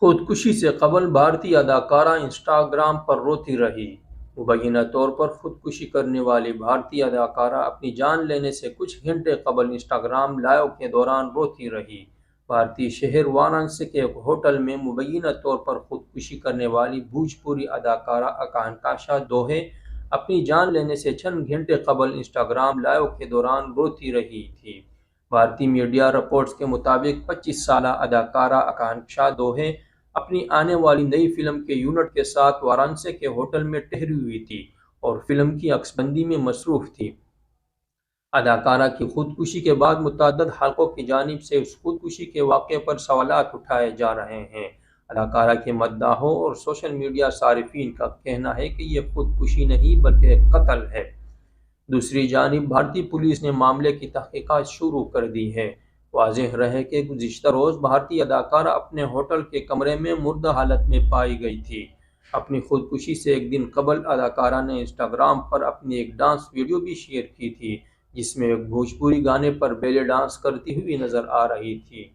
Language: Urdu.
خودکشی سے قبل بھارتی اداکارہ انسٹاگرام پر روتی رہی۔ مبینہ طور پر خودکشی کرنے والی بھارتی اداکارہ اپنی جان لینے سے کچھ گھنٹے قبل انسٹاگرام لائیو کے دوران روتی رہی۔ بھارتی شہر وارانسی کے ایک ہوٹل میں مبینہ طور پر خودکشی کرنے والی بھوجپوری اداکارہ آکانکشا دوہے اپنی جان لینے سے چند گھنٹے قبل انسٹاگرام لائیو کے دوران روتی رہی تھی۔ بھارتی میڈیا رپورٹس کے مطابق 25 سالہ اداکارہ آکانکشا دوہے اپنی آنے والی نئی فلم کے یونٹ کے ساتھ وارانسی کے ہوٹل میں ٹھہری ہوئی تھی اور فلم کی عکس بندی میں مصروف تھی۔ اداکارہ کی خودکشی کے بعد متعدد حلقوں کی جانب سے اس خودکشی کے واقعے پر سوالات اٹھائے جا رہے ہیں۔ اداکارہ کے مداحوں اور سوشل میڈیا صارفین کا کہنا ہے کہ یہ خودکشی نہیں بلکہ ایک قتل ہے۔ دوسری جانب بھارتی پولیس نے معاملے کی تحقیقات شروع کر دی ہے۔ واضح رہے کہ گزشتہ روز بھارتی اداکارہ اپنے ہوٹل کے کمرے میں مردہ حالت میں پائی گئی تھی۔ اپنی خودکشی سے ایک دن قبل اداکارہ نے انسٹاگرام پر اپنی ایک ڈانس ویڈیو بھی شیئر کی تھی، جس میں ایک بھوجپوری گانے پر بیلے ڈانس کرتی ہوئی نظر آ رہی تھی۔